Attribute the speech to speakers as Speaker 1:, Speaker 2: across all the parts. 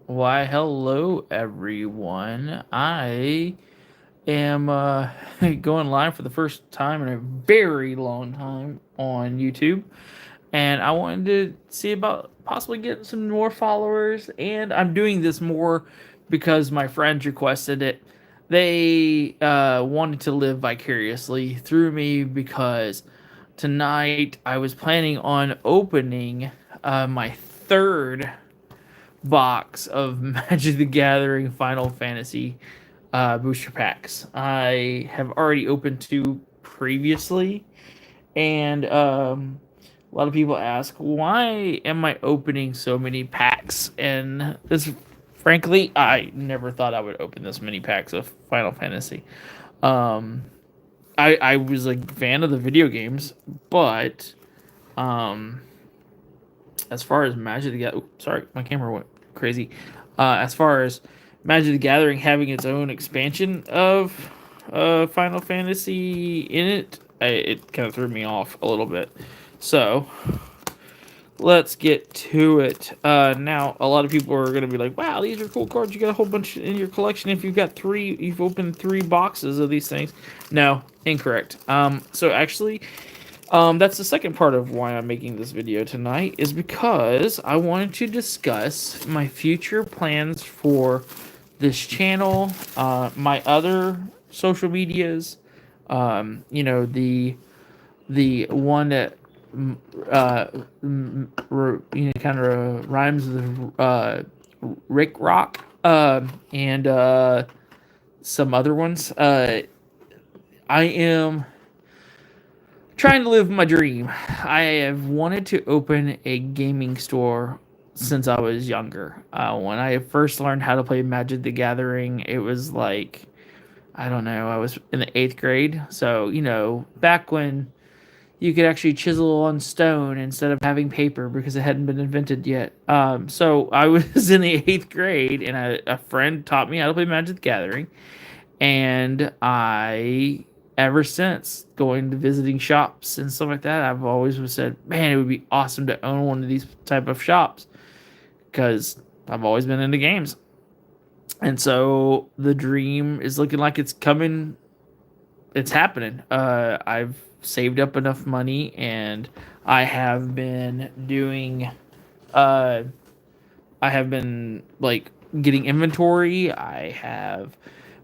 Speaker 1: Why, hello everyone. I am going live for the first time in a very long time on YouTube, and I wanted to see about possibly getting some more followers. And I'm doing this more because my friends requested it. They wanted to live vicariously through me because tonight I was planning on opening my third box of Magic the Gathering Final Fantasy booster packs. I have already opened two previously, and a lot of people ask, why am I opening so many packs? And this, frankly, I never thought I would open this many packs of Final Fantasy. Um, I was a fan of the video games, but um, as far as Magic the Gathering, sorry, my camera went crazy. As far as Magic the Gathering having its own expansion of Final Fantasy in it, it kind of threw me off a little bit. So let's get to it. Now, a lot of people are going to be like, "Wow, these are cool cards. You got a whole bunch in your collection. If you've got three, you've opened three boxes of these things." No, incorrect. So actually, that's the second part of why I'm making this video tonight, is because I wanted to discuss my future plans for this channel, my other social medias, the one that kind of rhymes with Rick Rock, and some other ones. I am trying to live my dream. I have wanted to open a gaming store since I was younger. When I first learned how to play Magic the Gathering, it was like, I don't know, I was in the eighth grade. So, back when you could actually chisel on stone instead of having paper because it hadn't been invented yet. So I was in the eighth grade, and a friend taught me how to play Magic the Gathering, and I ever since going to visiting shops and stuff like that, I've always said, man, it would be awesome to own one of these type of shops because I've always been into games. And so the dream is looking like it's coming. It's happening. I've saved up enough money, and I have been doing uh I have been like getting inventory. I have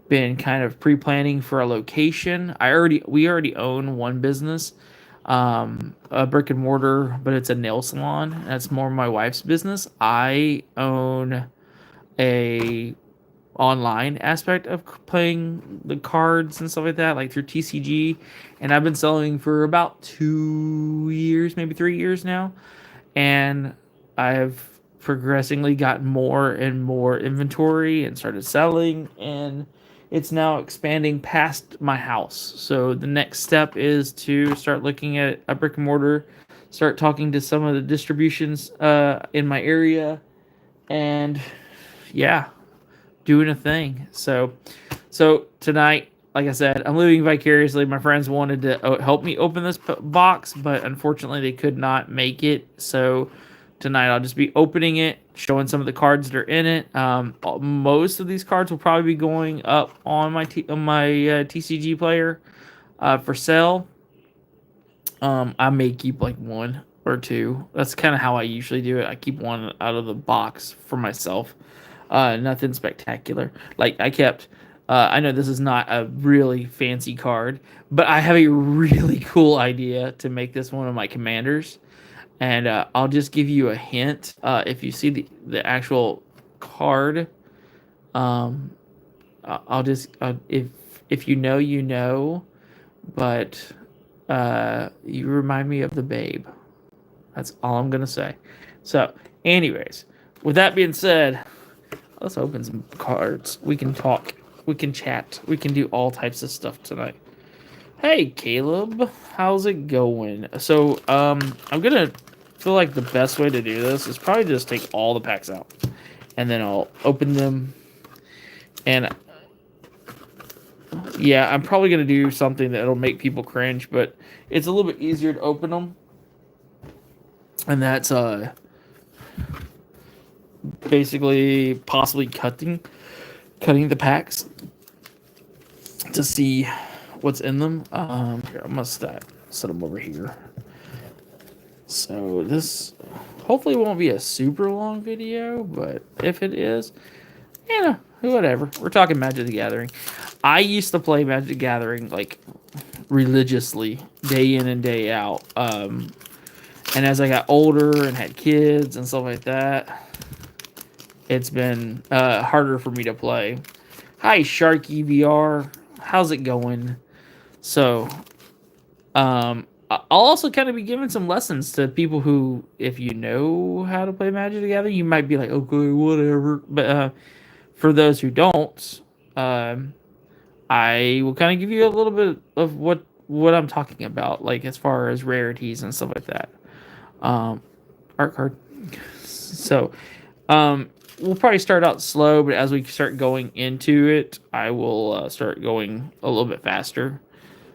Speaker 1: been kind of pre-planning for a location. We already own one business, a brick and mortar, but it's a nail salon. That's more my wife's business. I own a online aspect of playing the cards and stuff like that, like through TCG, and I've been selling for about 2 years, maybe 3 years now, and I have progressively gotten more and more inventory and started selling, and it's now expanding past my house. So the next step is to start looking at a brick and mortar, start talking to some of the distributions in my area, and yeah, doing a thing. So tonight, like I said, I'm living vicariously. My friends wanted to help me open this box, but unfortunately they could not make it. So tonight I'll just be opening it, showing some of the cards that are in it. Most of these cards will probably be going up on my TCG player for sale. I may keep like one or two. That's kind of how I usually do it. I keep one out of the box for myself. Nothing spectacular. Like I kept. I know this is not a really fancy card, but I have a really cool idea to make this one of my commanders, and I'll just give you a hint. If you see the actual card, um, I'll just if you know, you know, but you remind me of the Babe. That's all I'm gonna say. So, anyways, with that being said, let's open some cards. We can talk. We can chat. We can do all types of stuff tonight. Hey, Caleb, how's it going? So, I'm gonna feel like the best way to do this is probably just take all the packs out, and then I'll open them. And yeah, I'm probably gonna do something that'll make people cringe, but it's a little bit easier to open them, and that's basically possibly cutting the packs to see what's in them. Here, I'm gonna set them over here. So this hopefully won't be a super long video, but if it is, whatever. We're talking Magic the Gathering. I used to play Magic the Gathering like religiously, day in and day out. And as I got older and had kids and stuff like that, it's been harder for me to play. Hi, Sharky VR. How's it going? So, I'll also kind of be giving some lessons to people who, if you know how to play Magic together, you might be like, okay, whatever. But for those who don't, I will kind of give you a little bit of what I'm talking about, like as far as rarities and stuff like that. Art card. So, we'll probably start out slow, but as we start going into it, I will start going a little bit faster.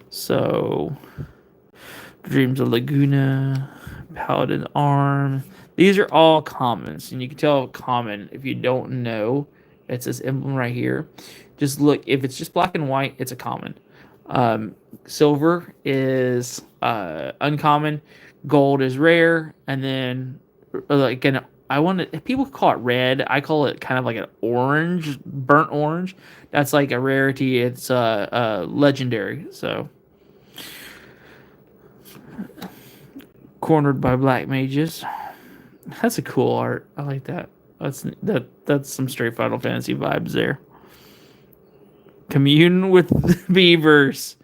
Speaker 1: So, Dreams of Laguna, Paladin Arm. These are all commons, and you can tell common if you don't know. It's this emblem right here. Just look, if it's just black and white, it's a common. Silver is uncommon. Gold is rare, and then like people call it red. I call it kind of like an orange, burnt orange. That's like a rarity. It's legendary. So cornered by black mages. That's a cool art. I like that. That's some straight Final Fantasy vibes there. Commune with the beavers.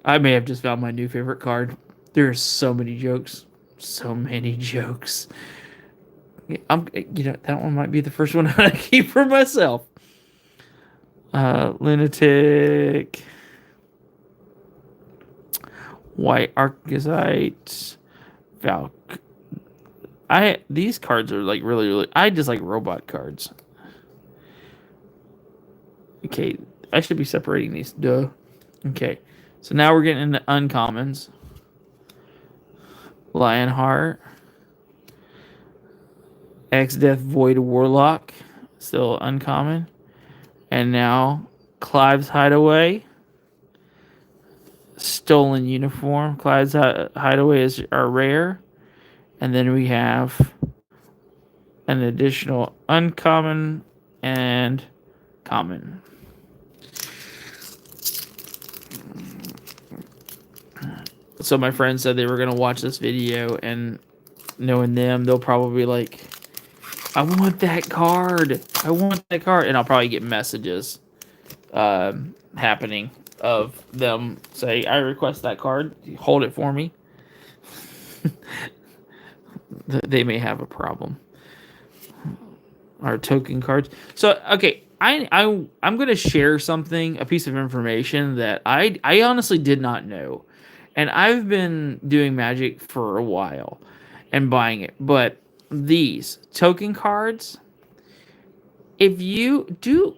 Speaker 1: I may have just found my new favorite card. There's so many jokes. So many jokes. That one might be the first one I keep for myself. Lunatic. White Arcosite. Valk. These cards are like really. I just like robot cards. Okay, I should be separating these. Duh. Okay, so now we're getting into uncommons. Lionheart. Exdeath Void Warlock. Still uncommon. And now Clive's Hideaway. Stolen Uniform. Clive's Hideaway is our rare. And then we have an additional uncommon and common. So my friend said they were going to watch this video, and knowing them, they'll probably be like, I want that card. I want that card. And I'll probably get messages happening of them say, I request that card. Hold it for me. They may have a problem. Our token cards. So, okay, I'm going to share something, a piece of information that I honestly did not know. And I've been doing Magic for a while and buying it. But these token cards, if you do,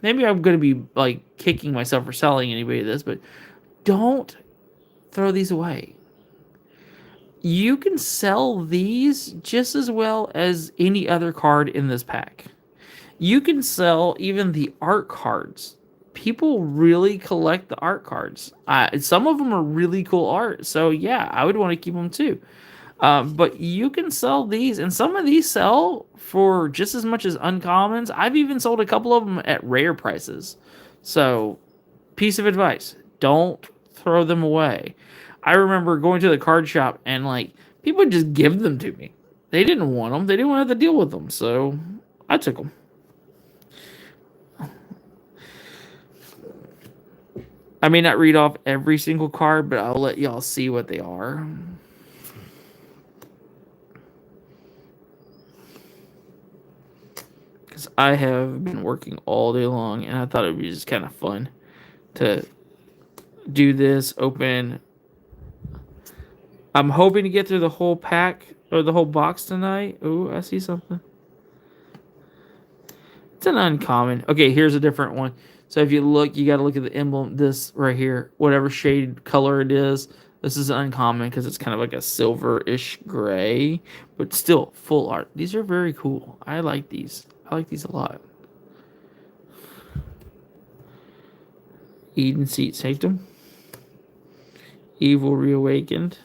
Speaker 1: maybe I'm going to be like kicking myself for selling anybody this, but don't throw these away. You can sell these just as well as any other card in this pack. You can sell even the art cards. People really collect the art cards. Some of them are really cool art. So yeah, I would want to keep them too. But you can sell these, and some of these sell for just as much as uncommons. I've even sold a couple of them at rare prices. So, piece of advice, don't throw them away. I remember going to the card shop and like people would just give them to me. They didn't want them. They didn't want to have to deal with them. So I took them. I may not read off every single card, but I'll let y'all see what they are. Because I have been working all day long, and I thought it would be just kind of fun to do this, open. I'm hoping to get through the whole pack or the whole box tonight. Ooh, I see something. It's an uncommon. Okay, here's a different one. So if you look, you got to look at the emblem, this right here, whatever shade color it is. This is uncommon because it's kind of like a silver-ish gray, but still full art. These are very cool. I like these. I like these a lot. Eden Seat Sanctum. Evil Reawakened.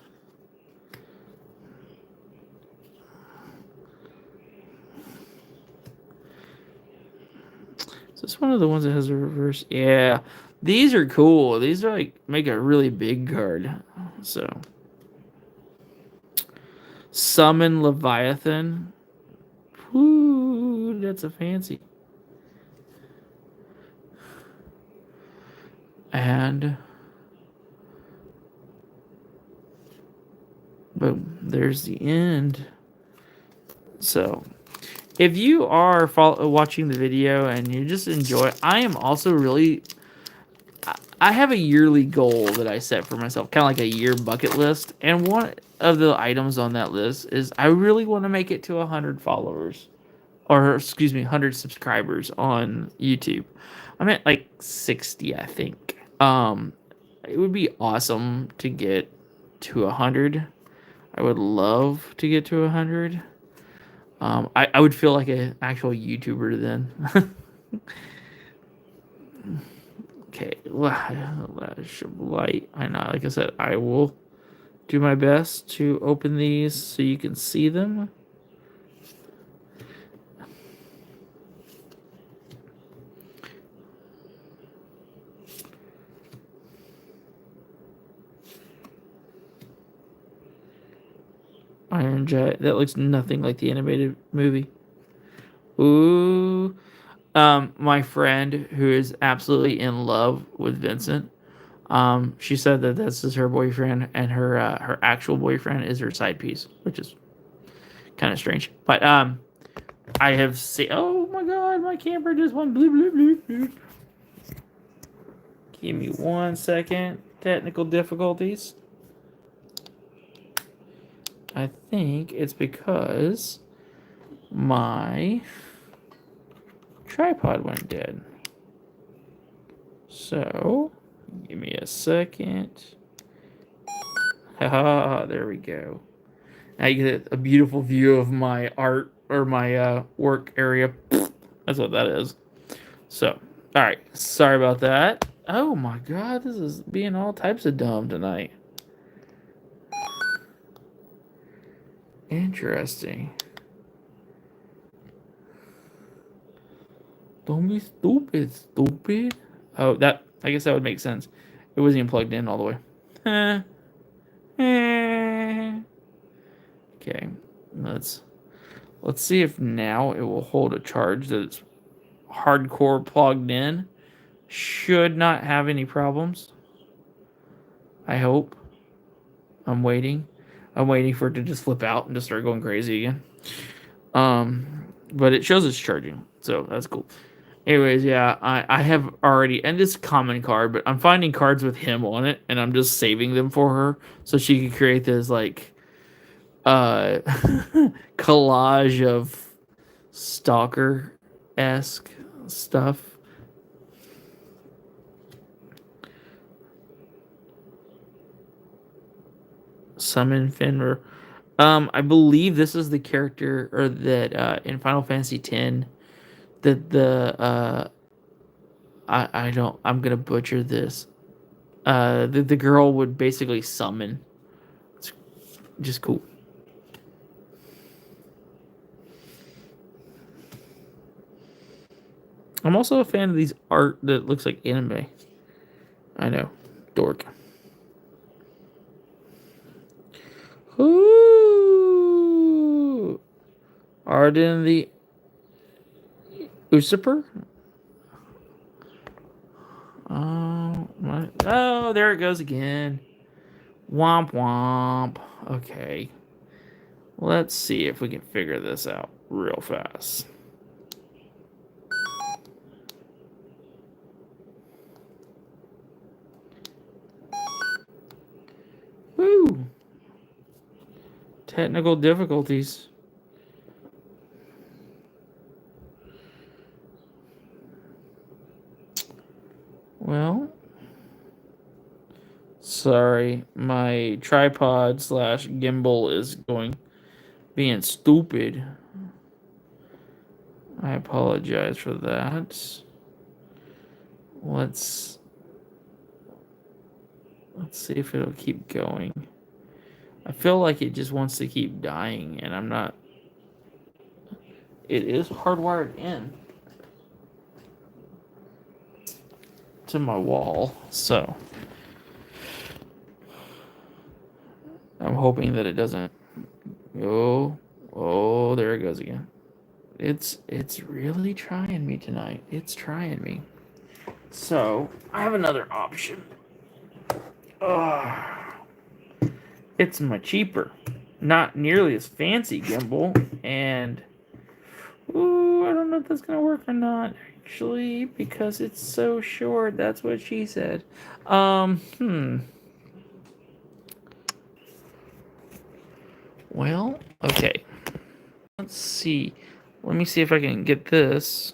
Speaker 1: Is this one of the ones that has a reverse? Yeah. These are cool. These are like make a really big card. So Summon Leviathan. Ooh, that's a fancy. And boom, there's the end. So if you are watching the video and you just enjoy, I am also really, I have a yearly goal that I set for myself, kind of like a year bucket list. And one of the items on that list is I really want to make it to 100 followers, or excuse me, 100 subscribers on YouTube. I'm at like 60, I think. It would be awesome to get to 100. I would love to get to 100. I would feel like an actual YouTuber then. Okay, Lash of Light. I know, like I said, I will do my best to open these so you can see them. Iron Jet. That looks nothing like the animated movie. Ooh. My friend who is absolutely in love with Vincent. She said that this is her boyfriend, and her actual boyfriend is her side piece, which is kind of strange. But I have seen. Oh my god, my camera just went bloop bloop bloop bloop. Give me 1 second. Technical difficulties. I think it's because my tripod went dead. So, give me a second. Haha, there we go. Now you get a beautiful view of my art or my work area. That's what that is. So, all right. Sorry about that. Oh my god, this is being all types of dumb tonight. Interesting. Don't be stupid, stupid. Oh, that, I guess that would make sense. It wasn't even plugged in all the way. Okay, let's see if now it will hold a charge that's hardcore plugged in. Should not have any problems. I hope. I'm waiting. I'm waiting for it to just flip out and just start going crazy again. But it shows it's charging, so that's cool. Anyways, yeah, I have already, and it's a common card, but I'm finding cards with him on it, and I'm just saving them for her so she can create this like collage of stalker-esque stuff. Summon Fenrir. I believe this is the character, or that in Final Fantasy X, that I don't, I'm gonna butcher this. The girl would basically summon. It's just cool. I'm also a fan of these art that looks like anime. I know, dork. Ooh, Arden the Usurper. Oh my! Oh, there it goes again. Womp womp. Okay, let's see if we can figure this out real fast. Woo! Technical difficulties. Well, Sorry, my tripod slash gimbal is being stupid. I apologize for that. Let's see if it'll keep going. I feel like it just wants to keep dying, and I'm not. It is hardwired in to my wall, so I'm hoping that it doesn't. Oh, there it goes again. It's really trying me tonight. It's trying me. So I have another option. It's my cheaper, not nearly as fancy gimbal, and I don't know if that's gonna work or not. Actually, because it's so short. That's what she said. Well, okay. Let's see. Let me see if I can get this.